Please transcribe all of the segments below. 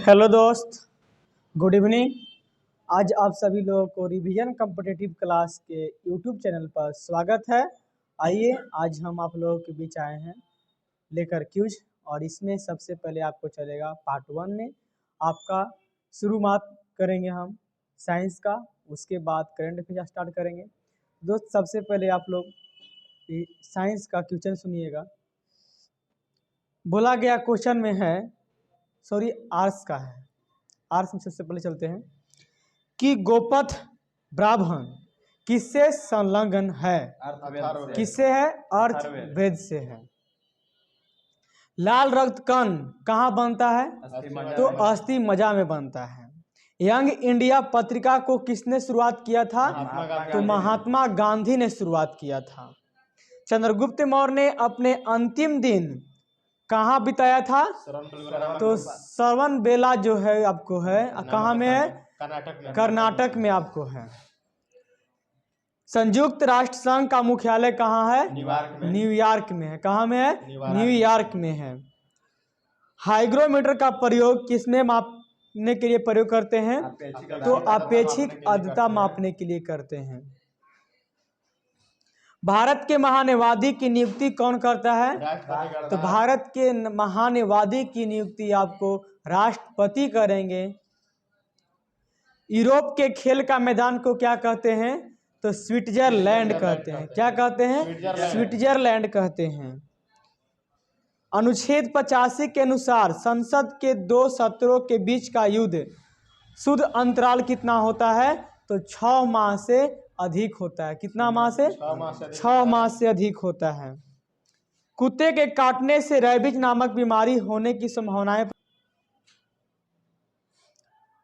Hello दोस्त, good evening. आज आप सभी लोगों को रिवीजन कॉम्पिटिटिव क्लास के यूट्यूब चैनल पर स्वागत है। आइए आज हम आप लोगों के बीच आए हैं लेकर क्यूज, और इसमें सबसे पहले आपको चलेगा पार्ट 1 में आपका शुरुआत करेंगे हम साइंस का, उसके बाद करंट अफेयर स्टार्ट करेंगे। दोस्त सबसे पहले आप लोग साइंस का क्वेश्चन सुनिएगा। बोला गया क्वेश्चन में है, सॉरी आर्ट्स का है, आर्ट्स में सबसे पहले चलते हैं कि गोपथ ब्राह्मण किससे संलग्न है? किससे है? अर्थवेद से है। लाल रक्त कण कहाँ बनता है? तो अस्थि मज्जा में बनता है। यंग इंडिया पत्रिका को किसने शुरुआत किया था? तो महात्मा गांधी ने शुरुआत किया था। चंद्रगुप्त मौर्य ने अपने अंतिम दिन कहाँ बिताया था? तो श्रवण बेला जो है आपको है कहाँ में है? कर्नाटक में आपको है। संयुक्त राष्ट्र संघ का मुख्यालय कहाँ है? न्यूयॉर्क में है। कहाँ में है? न्यूयॉर्क में है। हाइग्रोमीटर का प्रयोग किसमें मापने के लिए प्रयोग करते हैं? तो अपेक्षिक आर्द्रता मापने के लिए करते हैं। भारत के महान्यायवादी की नियुक्ति कौन करता है? तो भारत के महान्यायवादी की नियुक्ति आपको राष्ट्रपति करेंगे। यूरोप के खेल का मैदान को क्या कहते हैं? तो स्विट्जरलैंड कहते हैं। क्या कहते हैं? स्विट्जरलैंड कहते हैं। अनुच्छेद 85 के अनुसार संसद के दो सत्रों के बीच का युद्ध शुद्ध अंतराल कितना होता है? तो 6 माह से अधिक होता है। कितना माह से? 6 माह से अधिक होता है। कुत्ते के काटने से रेबीज नामक बीमारी होने की संभावनाएं।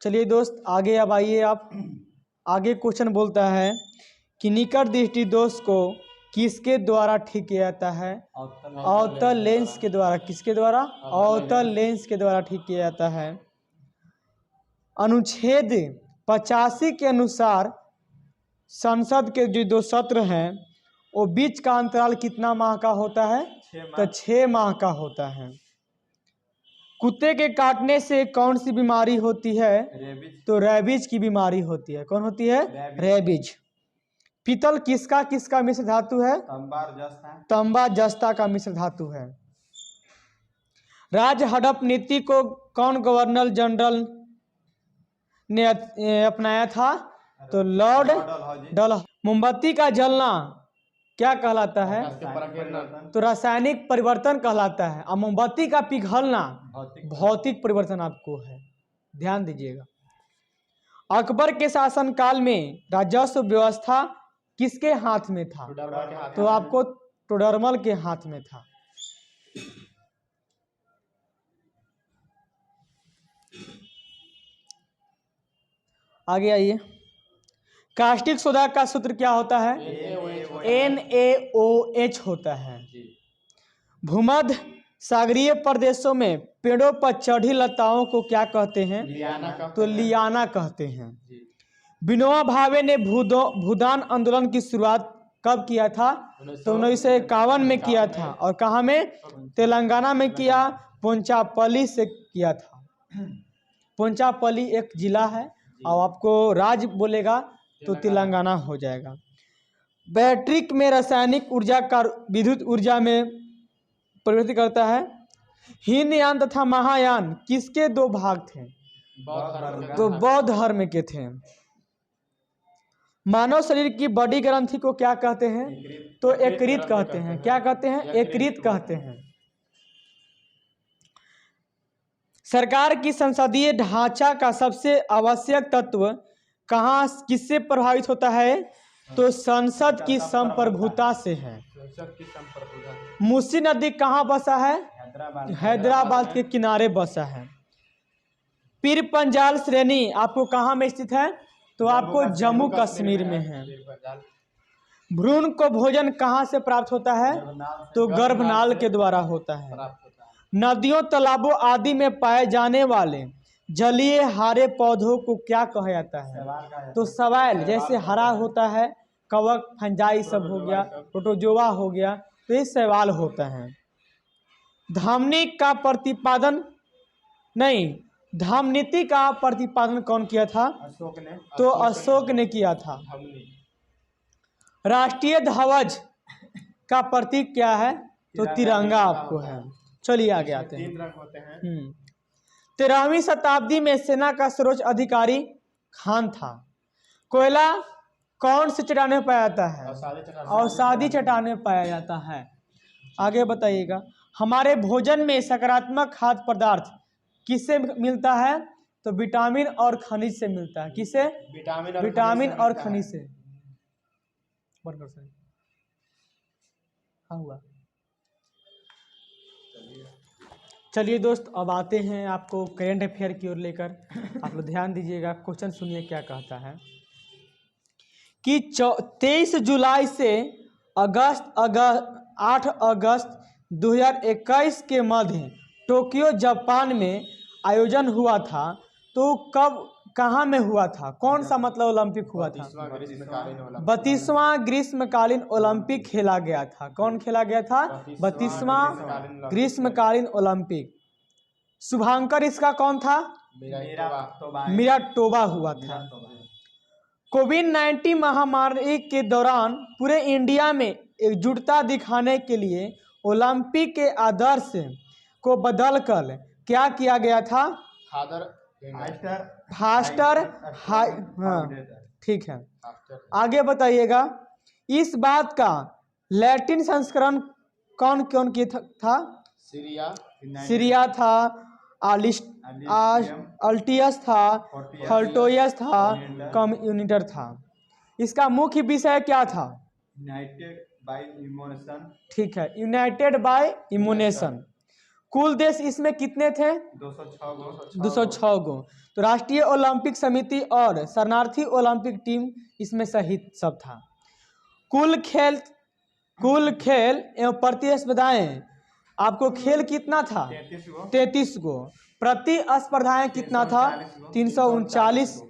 चलिए दोस्त आगे अब आइए आप। आगे क्वेश्चन बोलता है कि निकट दृष्टि दोष को किसके द्वारा ठीक किया जाता है? अवतल लेंस के द्वारा। किसके द्वारा? अवतल लेंस के द्वारा ठीक किया जाता है। अनुच्छेद 85 के अनुसार संसद के जो 2 सत्र हैं वो बीच का अंतराल कितना माह का होता है? तो 6 माह का होता है। कुत्ते के काटने से कौन सी बीमारी होती है? तो रेबीज की बीमारी होती है। कौन होती है? रेबीज। पीतल किसका किसका मिश्र धातु है? तांबा जस्ता का मिश्र धातु है। राज्य हड़प नीति को कौन गवर्नर जनरल ने अपनाया था? तो लॉर्ड डलहौजी। मोमबत्ती का जलना क्या कहलाता है? तो रासायनिक परिवर्तन कहलाता है। और मोमबत्ती का पिघलना भौतिक परिवर्तन आपको है, ध्यान दीजिएगा। अकबर के शासनकाल में राजस्व व्यवस्था किसके हाथ में था? तो आपको टोडरमल के हाथ में था। आगे आइए। कास्टिक सोडा का सूत्र क्या होता है? NaOH होता है। भूमध्य सागरीय प्रदेशों में पेड़ों पर चढ़ी लताओं को क्या कहते हैं? तो लियाना कहते हैं। विनोबा भावे ने भूदान आंदोलन की शुरुआत कब किया था? तो 1951 में किया था। और कहाँ में? तेलंगाना में किया, पोंचापल्ली से किया था। पोंचापल्ली एक जिला है और आपको राज्य बोलेगा तो तेलंगाना हो जाएगा। बैटरी में रासायनिक ऊर्जा का विद्युत ऊर्जा में परिवर्तित करता है। हीनयान तथा महायान किसके 2 भाग थे? तो बौद्ध धर्म के थे। मानव शरीर की बड़ी ग्रंथि को क्या कहते हैं? तो यकृत कहते हैं। क्या कहते हैं? यकृत कहते हैं। सरकार की संसदीय ढांचा का सबसे आवश्यक तत्व कहाँ किससे प्रभावित होता है? तो संसद की संप्रभुता से है। मूसी नदी कहाँ बसा है? हैदराबाद के किनारे बसा है। पीर पंजाल श्रेणी आपको कहाँ में स्थित है? तो आपको जम्मू कश्मीर में है। भ्रूण को भोजन कहाँ से प्राप्त होता है? तो गर्भनाल के द्वारा होता है। नदियों तालाबों आदि में पाए जाने वाले जलीय हरे पौधों को क्या कहा जाता है? तो सवाल, जैसे हरा होता है, कवक, फंजाई सब हो गया, प्रोटोजोआ हो गया, तो ये सवाल होता है। धमनी का प्रतिपादन नहीं, धम्म नीति का प्रतिपादन कौन किया था? अशोक ने। तो अशोक ने किया था। राष्ट्रीय ध्वज का प्रतीक क्या है? तो तिरंगा आपको है। चलिए आगे आते हैं। 3 रंग होते हैं। 13वीं शताब्दी में सेना का सर्वोच्च अधिकारी खान था। कोयला कौन से चट्टान में पाया जाता है? अवसादी चट्टान में पाया जाता है। आगे बताइएगा। हमारे भोजन में सकारात्मक खाद्य पदार्थ किससे मिलता है? तो विटामिन और खनिज से मिलता है। किससे? विटामिन और खनिज से। हाँ हुआ। चलिए दोस्त, अब आते हैं आपको करेंट अफेयर की ओर लेकर। आप लोग ध्यान दीजिएगा, क्वेश्चन सुनिए क्या कहता है कि 23 जुलाई से 8 अगस्त 2021 के मध्य टोक्यो जापान में आयोजन हुआ था। तो कब कहाँ में हुआ था? कौन सा मतलब ओलंपिक हुआ था? 32वां ग्रीष्मकालीन ओलंपिक खेला गया था। कौन खेला गया था? 32वां ग्रीष्मकालीन ओलंपिक। शुभांकर इसका कौन था? मिराटोबा हुआ था। कोविड-19 महामारी के दौरान पूरे इंडिया में एकजुटता दिखाने के लिए ओलंपिक के आदर्श को बदलकर क्या किया गया था? Faster high. हाँ ठीक है। आगे बताइएगा। इस बात का लैटिन संस्करण कौन कौन की था? सीरिया था, अल्टियस था, फर्टोयस था, कम्यूनिटर था। इसका मुख्य विषय क्या था? United by emanation. ठीक है, यूनाइटेड बाय इमोनेशन। कुल देश इसमें कितने थे? 206 गो। तो राष्ट्रीय ओलंपिक समिति और शरणार्थी ओलंपिक टीम इसमें सहित सब था। कुल खेल एवं प्रतिस्पर्धाएं, आपको खेल कितना था? 33 गो। प्रतिस्पर्धाएं कितना था? 339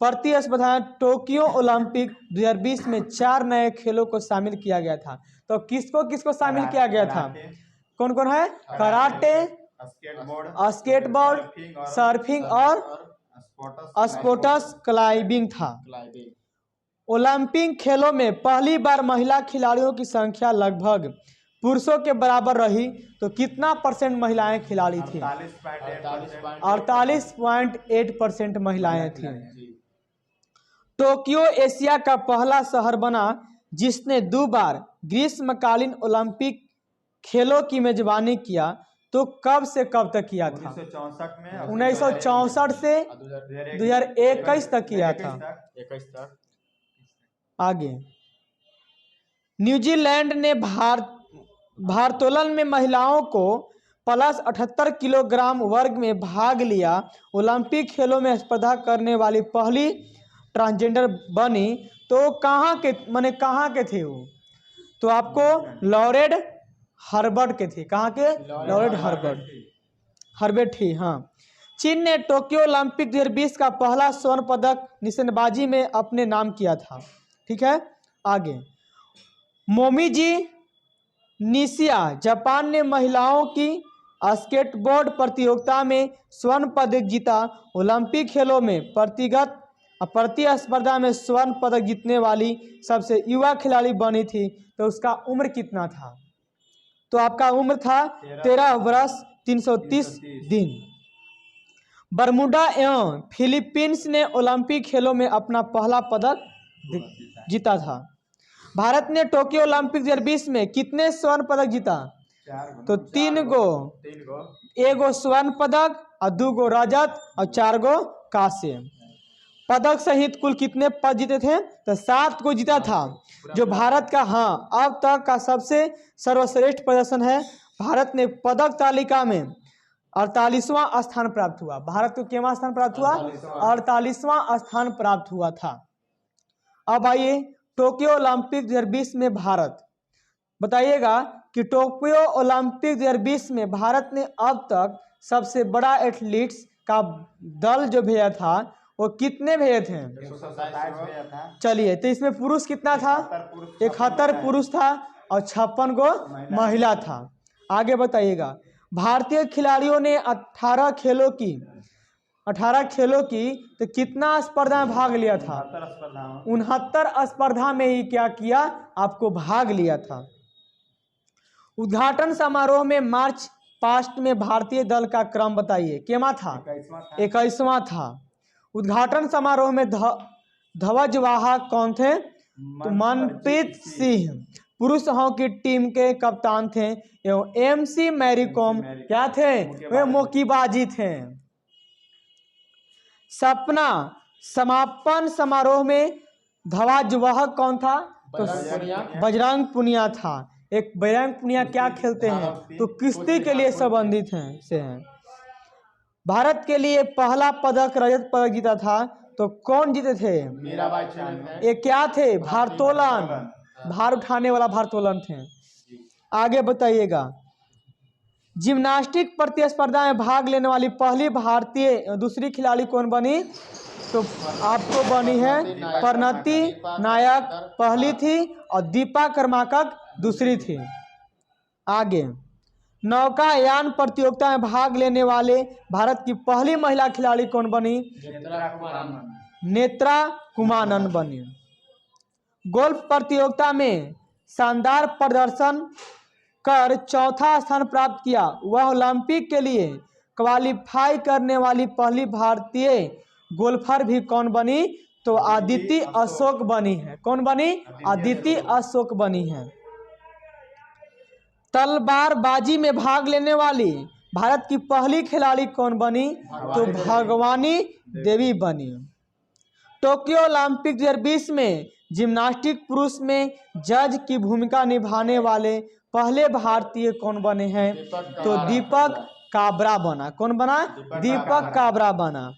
प्रतिस्पर्धाएं। टोक्यो ओलंपिक 2020 में 4 नए खेलों को शामिल किया गया था। तो किसको किसको शामिल किया गया था? कौन कौन है? कराटे, स्केटबोर्ड, सर्फिंग और स्पोर्ट्स क्लाइंबिंग था। ओलंपिक खेलों में पहली बार महिला खिलाड़ियों की संख्या लगभग पुरुषों के बराबर रही। तो कितना % महिलाएं खिलाड़ी थी? 48.8% महिलाएं थी। टोक्यो एशिया का पहला शहर बना जिसने 2 बार ग्रीष्मकालीन ओलंपिक खेलों की मेजबानी किया। तो कब से कब तक किया था? 1964 से 2021 तक किया था। आगे, न्यूजीलैंड ने भारोत्तोलन में महिलाओं को प्लस 78 किलोग्राम वर्ग में भाग लिया। ओलंपिक खेलों में स्पर्धा करने वाली पहली ट्रांसजेंडर बनी। तो कहाँ के थे वो? तो आपको लॉरेड हर्बर्ट के थे। कहाँ के? लॉरेड हर्बर्ट ही। हाँ। चीन ने टोक्यो ओलंपिक 2020 का पहला स्वर्ण पदक निशानेबाजी में अपने नाम किया था। ठीक है। आगे, मोमिजी निशिया जापान ने महिलाओं की स्केटबोर्ड प्रतियोगिता में स्वर्ण पदक जीता। ओलंपिक खेलों में प्रतिस्पर्धा में स्वर्ण पदक जीतने वाली सबसे युवा खिलाड़ी बनी थी। तो उसका उम्र कितना था? तो आपका उम्र था 13 वर्ष 330 दिन। बरमूडा एवं फिलीपींस ने ओलंपिक खेलों में अपना पहला पदक जीता था। भारत ने टोक्यो ओलंपिक 2020 में कितने स्वर्ण पदक जीता? तो 3 गो। 1 गो स्वर्ण पदक और 2 गो रजत और 4 गो कांस्य पदक सहित कुल कितने पद जीते थे? तो 7 को जीता था, जो भारत का अब तक का सबसे सर्वश्रेष्ठ प्रदर्शन है। भारत ने पदक तालिका में 48वां स्थान प्राप्त हुआ। भारत को कितना स्थान प्राप्त हुआ? 48वां स्थान प्राप्त हुआ था। अब आइए टोक्यो ओलंपिक 2020 में भारत, बताइएगा कि टोक्यो ओलंपिक 2020 में भारत ने अब तक सबसे बड़ा एथलीट्स का दल जो भेजा था वो कितने भेजे थे? 127 चलिए, तो इसमें पुरुष कितना था? 71 पुरुष था और 56 गो महिला था। आगे बताइएगा, भारतीय खिलाड़ियों ने 18 खेलों की 18 खेलों की, तो कितना स्पर्धा में भाग लिया था? 69 स्पर्धाओं। 69 स्पर्धा में ही क्या किया? आपको भाग लिया था। उद्घाटन समारोह में मार्च पास्ट में भारतीय दल का क्रम बताइए। केमा था? 21वां था। उद्घाटन समारोह में ध्वजवाहक कौन थे? तो मनप्रीत सिंह पुरुष हॉकी टीम के कप्तान थे एवं एमसी मैरी कॉम क्या थे? वे मुक्केबाजी थे। सपना समापन समारोह में ध्वजवाहक कौन था? तो बजरंग पुनिया था। एक बजरंग पुनिया क्या खेलते हैं? तो कुश्ती के लिए संबंधित हैं से हैं। भारत के लिए पहला पदक रजत पदक जीता था, तो कौन जीते थे? मीराबाई चानू। ये क्या थे? भारोत्तोलन, भार उठाने वाला भारोत्तोलन थे। आगे बताइएगा। जिम्नास्टिक प्रतिस्पर्धा में भाग लेने वाली पहली भारतीय दूसरी खिलाड़ी कौन बनी? तो आपको बनी है परिणति नायक पहली थी और दीपा कर्माकर दूसरी थी। आगे नौकायान प्रतियोगिता में भाग लेने वाले भारत की पहली महिला खिलाड़ी कौन बनी? नेत्रा कुमानन बनी। गोल्फ प्रतियोगिता में शानदार प्रदर्शन कर चौथा स्थान प्राप्त किया, वह ओलंपिक के लिए क्वालिफाई करने वाली पहली भारतीय गोल्फर भी कौन बनी? तो अदिति अशोक बनी है। कौन बनी? अदिति अशोक बनी है। तलवारबाजी में भाग लेने वाली भारत की पहली खिलाड़ी कौन बनी? तो भगवानी देवी बनी। टोक्यो ओलंपिक 2020 में जिम्नास्टिक पुरुष में जज की भूमिका निभाने वाले पहले भारतीय कौन बने हैं? तो दीपक काबरा बना। कौन बना? दीपक काबरा बना।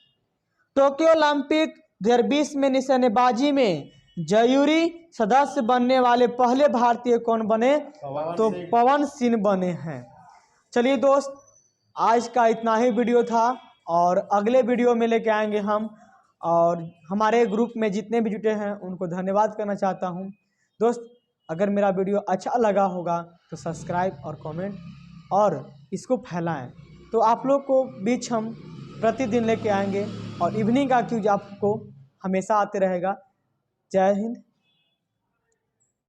टोक्यो ओलंपिक 2020 में निशानेबाजी में जयूरी सदस्य बनने वाले पहले भारतीय कौन बने? तो पवन सिंह बने हैं। चलिए दोस्त, आज का इतना ही वीडियो था और अगले वीडियो में लेके आएंगे हम। और हमारे ग्रुप में जितने भी जुटे हैं उनको धन्यवाद करना चाहता हूं। दोस्त, अगर मेरा वीडियो अच्छा लगा होगा तो सब्सक्राइब और कमेंट और इसको फैलाएं, तो आप लोग को बीच हम प्रतिदिन लेके आएंगे और इवनिंग का क्यूज आपको हमेशा आते रहेगा। जय हिंद,